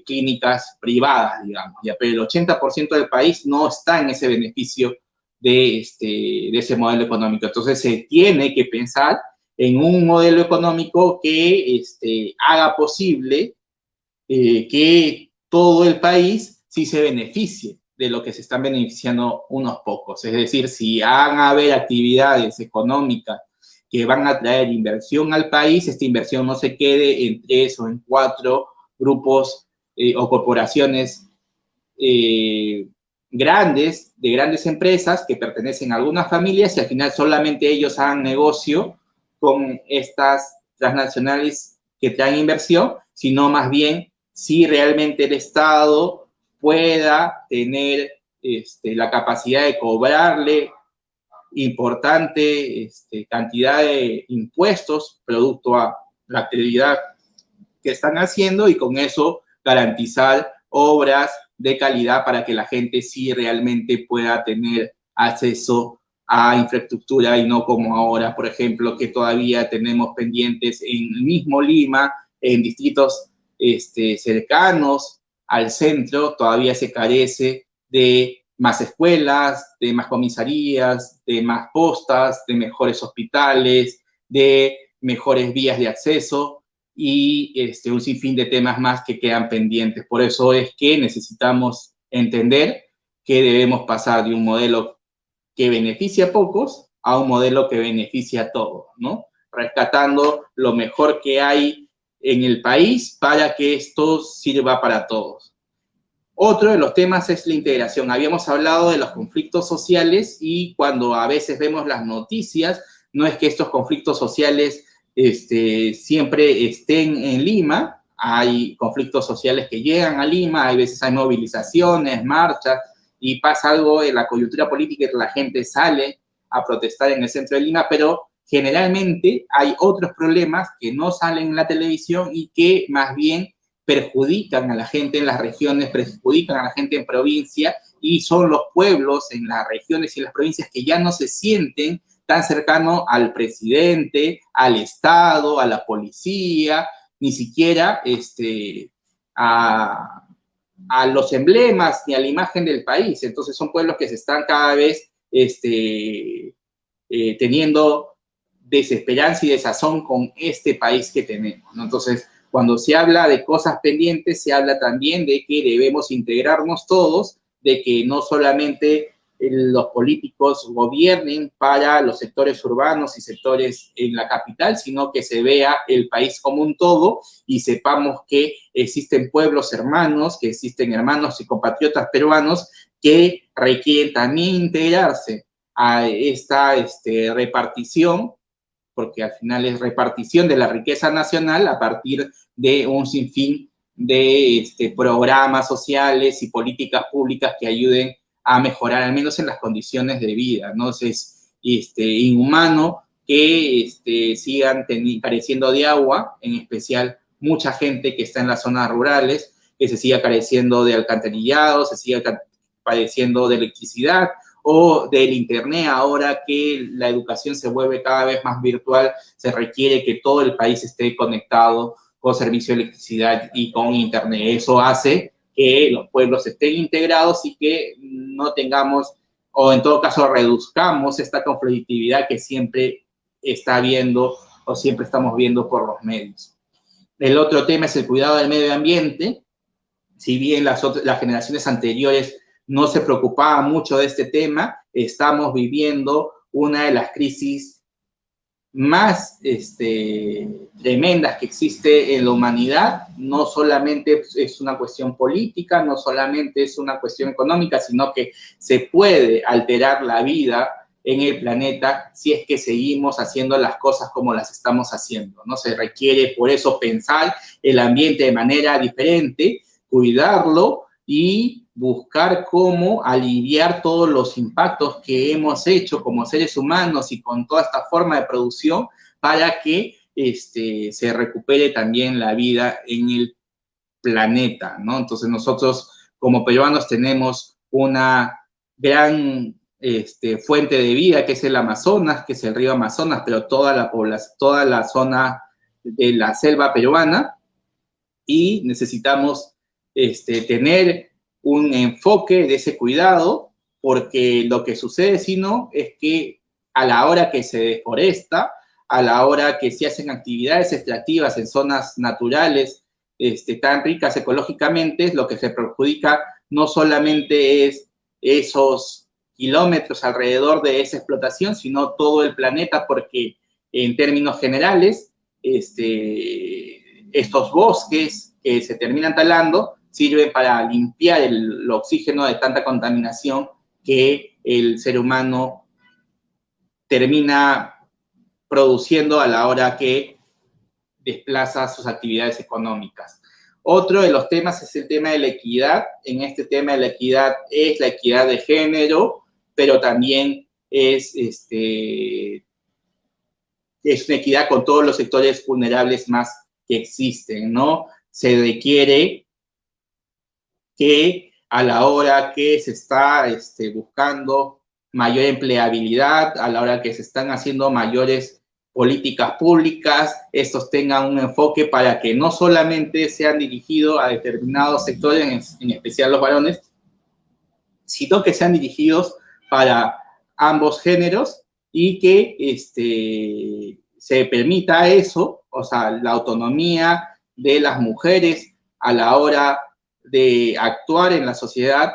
clínicas privadas, digamos, ¿ya? Pero el 80% del país no está en ese beneficio de ese modelo económico. Entonces se tiene que pensar en un modelo económico que haga posible que todo el país sí se beneficie de lo que se están beneficiando unos pocos. Es decir, si van a haber actividades económicas que van a traer inversión al país, esta inversión no se quede en 3 o en 4 grupos o corporaciones grandes, de grandes empresas que pertenecen a algunas familias y al final solamente ellos hagan negocio con estas transnacionales que traen inversión, sino más bien si realmente el Estado pueda tener la capacidad de cobrarle importante cantidad de impuestos producto a la actividad que están haciendo y con eso garantizar obras de calidad para que la gente sí realmente pueda tener acceso a infraestructura y no como ahora, por ejemplo, que todavía tenemos pendientes en el mismo Lima, en distritos cercanos al centro todavía se carece de más escuelas, de más comisarías, de más postas, de mejores hospitales, de mejores vías de acceso y un sinfín de temas más que quedan pendientes. Por eso es que necesitamos entender que debemos pasar de un modelo que beneficia a pocos a un modelo que beneficia a todos, ¿no? Rescatando lo mejor que hay en el país para que esto sirva para todos. Otro de los temas es la integración. Habíamos hablado de los conflictos sociales y cuando a veces vemos las noticias, no es que estos conflictos sociales siempre estén en Lima, hay conflictos sociales que llegan a Lima, hay veces hay movilizaciones, marchas, y pasa algo en la coyuntura política y la gente sale a protestar en el centro de Lima, pero generalmente hay otros problemas que no salen en la televisión y que más bien perjudican a la gente en las regiones, perjudican a la gente en provincia, y son los pueblos en las regiones y en las provincias que ya no se sienten tan cercanos al presidente, al Estado, a la policía, ni siquiera a los emblemas ni a la imagen del país. Entonces son pueblos que se están cada vez teniendo desesperanza y desazón con este país que tenemos, ¿no? Entonces, cuando se habla de cosas pendientes, se habla también de que debemos integrarnos todos, de que no solamente los políticos gobiernen para los sectores urbanos y sectores en la capital, sino que se vea el país como un todo y sepamos que existen pueblos hermanos, que existen hermanos y compatriotas peruanos que requieren también integrarse a esta repartición, porque al final es repartición de la riqueza nacional a partir de un sinfín de programas sociales y políticas públicas que ayuden a mejorar, al menos en las condiciones de vida, ¿no? Es inhumano que sigan careciendo de agua, en especial mucha gente que está en las zonas rurales, que se siga careciendo de alcantarillado, se siga padeciendo de electricidad, o del internet. Ahora que la educación se vuelve cada vez más virtual, se requiere que todo el país esté conectado con servicio de electricidad y con internet. Eso hace que los pueblos estén integrados y que no tengamos, o en todo caso reduzcamos esta conflictividad que siempre está habiendo o siempre estamos viendo por los medios. El otro tema es el cuidado del medio ambiente. Si bien las generaciones anteriores no se preocupaba mucho de este tema, estamos viviendo una de las crisis más tremendas que existe en la humanidad. No solamente es una cuestión política, no solamente es una cuestión económica, sino que se puede alterar la vida en el planeta si es que seguimos haciendo las cosas como las estamos haciendo, ¿no? Se requiere por eso pensar el ambiente de manera diferente, cuidarlo y buscar cómo aliviar todos los impactos que hemos hecho como seres humanos y con toda esta forma de producción para que se recupere también la vida en el planeta, ¿no? Entonces nosotros como peruanos tenemos una gran fuente de vida que es el Amazonas, que es el río Amazonas, pero toda la zona de la selva peruana, y necesitamos tener un enfoque de ese cuidado, porque lo que sucede, si no, es que a la hora que se deforesta, a la hora que se hacen actividades extractivas en zonas naturales tan ricas ecológicamente, lo que se perjudica no solamente es esos kilómetros alrededor de esa explotación, sino todo el planeta, porque en términos generales, estos bosques que se terminan talando sirven para limpiar el oxígeno de tanta contaminación que el ser humano termina produciendo a la hora que desplaza sus actividades económicas. Otro de los temas es el tema de la equidad. En este tema de la equidad es la equidad de género, pero también es una equidad con todos los sectores vulnerables más que existen, ¿no? Se requiere que a la hora que se está buscando mayor empleabilidad, a la hora que se están haciendo mayores políticas públicas, estos tengan un enfoque para que no solamente sean dirigidos a determinados sectores, en especial los varones, sino que sean dirigidos para ambos géneros y que se permita eso, o sea, la autonomía de las mujeres a la hora de actuar en la sociedad,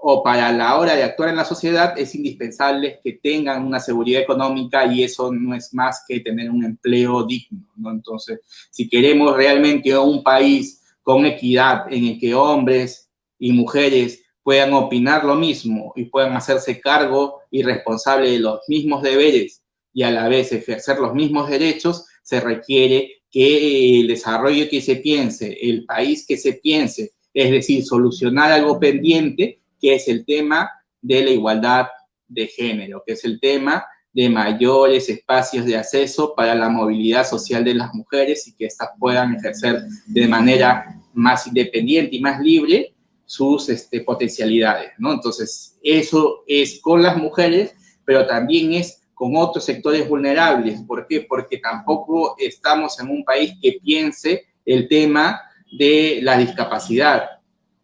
o para la hora de actuar en la sociedad, es indispensable que tengan una seguridad económica, y eso no es más que tener un empleo digno, ¿no? Entonces, si queremos realmente un país con equidad en el que hombres y mujeres puedan opinar lo mismo y puedan hacerse cargo y responsable de los mismos deberes y a la vez ejercer los mismos derechos, se requiere que el desarrollo que se piense, el país que se piense, es decir, solucionar algo pendiente, que es el tema de la igualdad de género, que es el tema de mayores espacios de acceso para la movilidad social de las mujeres y que éstas puedan ejercer de manera más independiente y más libre sus potencialidades, ¿no? Entonces, eso es con las mujeres, pero también es con otros sectores vulnerables. ¿Por qué? Porque tampoco estamos en un país que piense el tema de la discapacidad.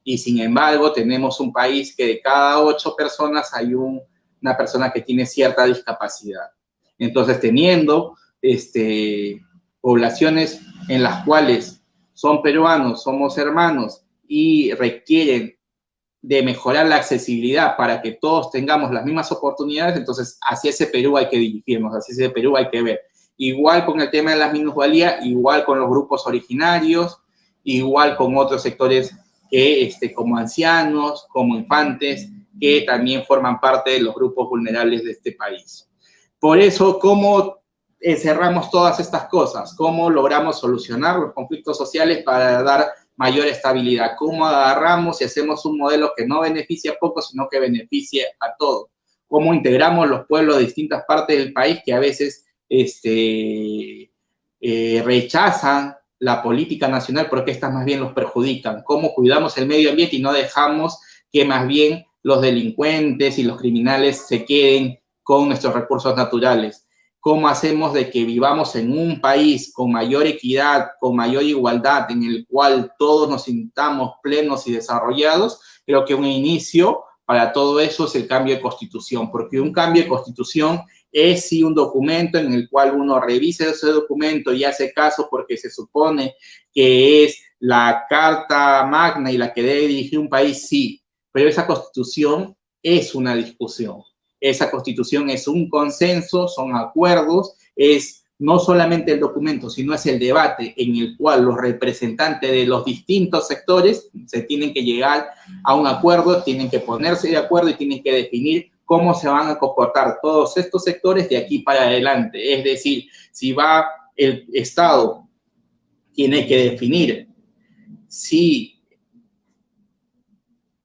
Y sin embargo, tenemos un país que de cada 8 personas hay una persona que tiene cierta discapacidad. Entonces, teniendo poblaciones en las cuales son peruanos, somos hermanos y requieren de mejorar la accesibilidad para que todos tengamos las mismas oportunidades, entonces hacia ese Perú hay que dirigirnos, hacia ese Perú hay que ver. Igual con el tema de las minusvalías, igual con los grupos originarios, igual con otros sectores que, como ancianos, como infantes, que también forman parte de los grupos vulnerables de este país. Por eso, ¿cómo cerramos todas estas cosas? ¿Cómo logramos solucionar los conflictos sociales para dar mayor estabilidad? ¿Cómo agarramos y hacemos un modelo que no beneficia a pocos, sino que beneficie a todos? ¿Cómo integramos los pueblos de distintas partes del país que a veces rechazan la política nacional porque estas más bien los perjudican? ¿Cómo cuidamos el medio ambiente y no dejamos que más bien los delincuentes y los criminales se queden con nuestros recursos naturales? ¿Cómo hacemos de que vivamos en un país con mayor equidad, con mayor igualdad, en el cual todos nos sintamos plenos y desarrollados? Creo que un inicio para todo eso es el cambio de constitución, porque un cambio de constitución es sí un documento en el cual uno revisa ese documento y hace caso porque se supone que es la carta magna y la que debe dirigir un país, sí, pero esa constitución es una discusión. Esa constitución es un consenso, son acuerdos, es no solamente el documento, sino es el debate en el cual los representantes de los distintos sectores se tienen que llegar a un acuerdo, tienen que ponerse de acuerdo y tienen que definir cómo se van a comportar todos estos sectores de aquí para adelante. Es decir, si va el Estado, tiene que definir si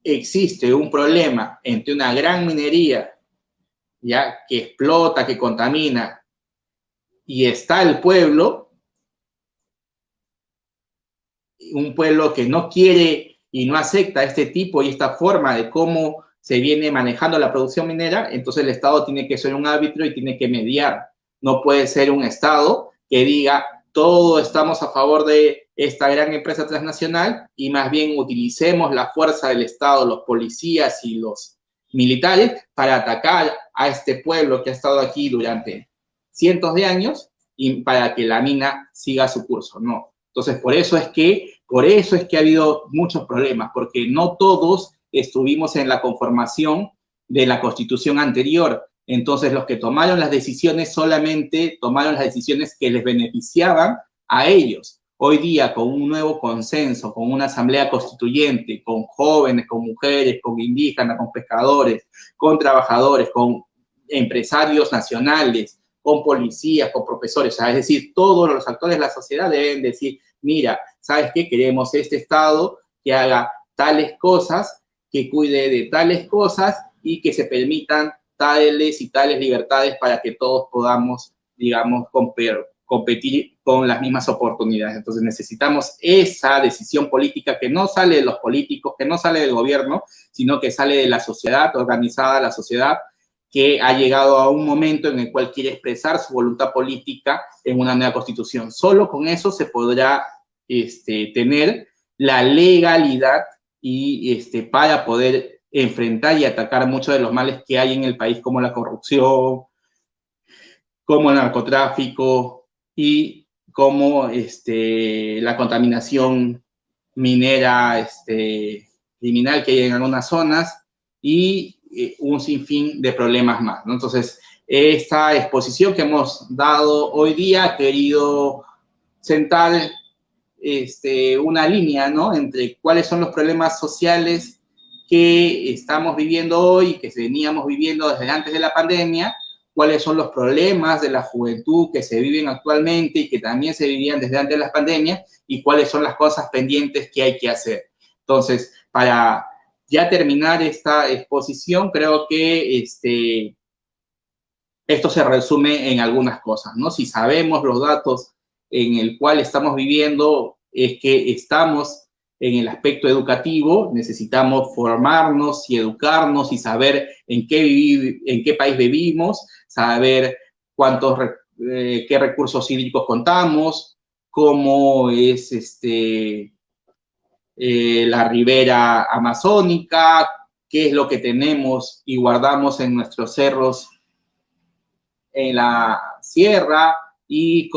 existe un problema entre una gran minería, ya, que explota, que contamina, y está el pueblo, un pueblo que no quiere y no acepta este tipo y esta forma de cómo se viene manejando la producción minera, entonces el Estado tiene que ser un árbitro y tiene que mediar. No puede ser un Estado que diga, todos estamos a favor de esta gran empresa transnacional y más bien utilicemos la fuerza del Estado, los policías y los militares para atacar a este pueblo que ha estado aquí durante cientos de años y para que la mina siga su curso. No. Entonces, por eso es que ha habido muchos problemas, porque no todos estuvimos en la conformación de la Constitución anterior. Entonces, los que tomaron las decisiones solamente tomaron las decisiones que les beneficiaban a ellos. Hoy día, con un nuevo consenso, con una asamblea constituyente, con jóvenes, con mujeres, con indígenas, con pescadores, con trabajadores, con empresarios nacionales, con policías, con profesores, es decir, todos los actores de la sociedad deben decir, mira, ¿sabes qué? Queremos este Estado que haga tales cosas, que cuide de tales cosas y que se permitan tales y tales libertades para que todos podamos, digamos, competir con las mismas oportunidades. Entonces necesitamos esa decisión política que no sale de los políticos, que no sale del gobierno, sino que sale de la sociedad organizada, la sociedad que ha llegado a un momento en el cual quiere expresar su voluntad política en una nueva constitución. Solo con eso se podrá tener la legalidad y para poder enfrentar y atacar muchos de los males que hay en el país, como la corrupción, como el narcotráfico y como la contaminación minera criminal que hay en algunas zonas y un sinfín de problemas más, ¿no? Entonces, esta exposición que hemos dado hoy día ha querido sentar una línea, ¿no?, entre cuáles son los problemas sociales que estamos viviendo hoy, que veníamos viviendo desde antes de la pandemia, cuáles son los problemas de la juventud que se viven actualmente y que también se vivían desde antes de la pandemia, y cuáles son las cosas pendientes que hay que hacer. Entonces, para ya terminar esta exposición, creo que esto se resume en algunas cosas, ¿no? Si sabemos los datos en el cual estamos viviendo, es que estamos en el aspecto educativo, necesitamos formarnos y educarnos y saber en qué país vivimos, saber qué recursos hídricos contamos, cómo es la ribera amazónica, qué es lo que tenemos y guardamos en nuestros cerros en la sierra, y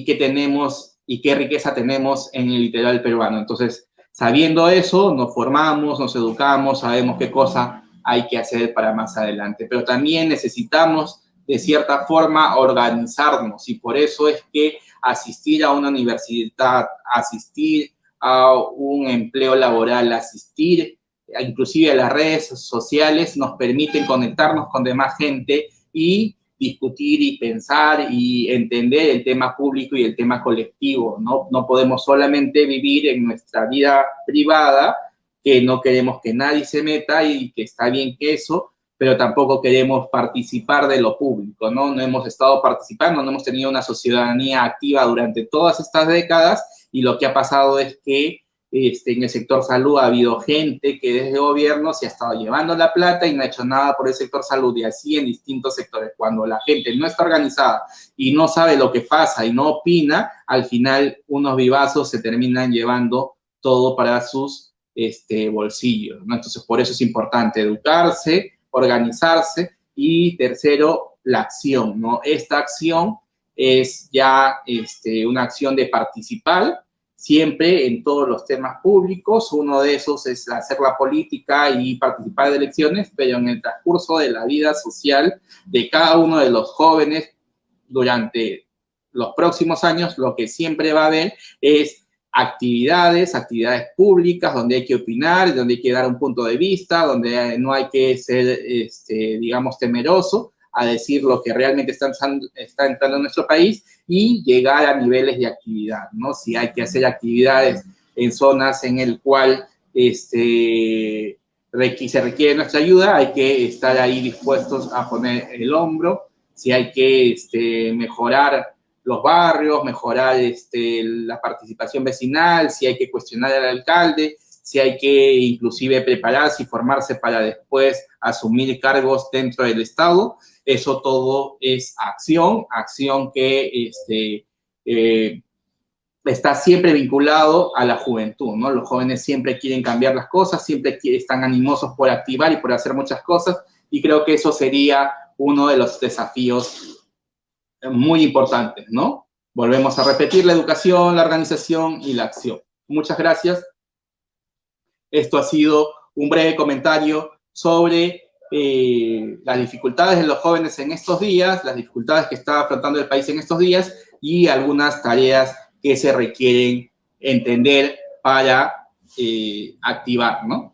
qué tenemos y qué riqueza tenemos en el litoral peruano. Entonces, sabiendo eso, nos formamos, nos educamos, sabemos qué cosa hay que hacer para más adelante. Pero también necesitamos, de cierta forma, organizarnos, y por eso es que asistir a una universidad, asistir a un empleo laboral, asistir inclusive a las redes sociales nos permiten conectarnos con demás gente y discutir y pensar y entender el tema público y el tema colectivo, ¿no? No podemos solamente vivir en nuestra vida privada, que no queremos que nadie se meta y que está bien que eso, pero tampoco queremos participar de lo público, ¿no? No hemos estado participando, no hemos tenido una ciudadanía activa durante todas estas décadas, y lo que ha pasado es que en el sector salud ha habido gente que desde gobierno se ha estado llevando la plata y no ha hecho nada por el sector salud, y así en distintos sectores. Cuando la gente no está organizada y no sabe lo que pasa y no opina, al final unos vivazos se terminan llevando todo para sus bolsillos, ¿no? Entonces, por eso es importante educarse, organizarse, y tercero, la acción, ¿no? Esta acción es ya una acción de participar siempre en todos los temas públicos. Uno de esos es hacer la política y participar de elecciones, pero en el transcurso de la vida social de cada uno de los jóvenes durante los próximos años, lo que siempre va a haber es actividades públicas donde hay que opinar, donde hay que dar un punto de vista, donde no hay que ser, digamos, temeroso a decir lo que realmente está entrando en nuestro país, y llegar a niveles de actividad, ¿no? Si hay que hacer actividades en zonas en el cual se requiere nuestra ayuda, hay que estar ahí dispuestos a poner el hombro. Si hay que mejorar los barrios, mejorar la participación vecinal, si hay que cuestionar al alcalde, si hay que inclusive prepararse y formarse para después asumir cargos dentro del Estado, eso todo es acción que está siempre vinculado a la juventud, ¿no? Los jóvenes siempre quieren cambiar las cosas, siempre están animosos por activar y por hacer muchas cosas, y creo que eso sería uno de los desafíos muy importantes, ¿no? Volvemos a repetir: la educación, la organización y la acción. Muchas gracias. Esto ha sido un breve comentario sobre las dificultades de los jóvenes en estos días, las dificultades que está afrontando el país en estos días, y algunas tareas que se requieren entender para activar, ¿no?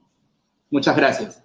Muchas gracias.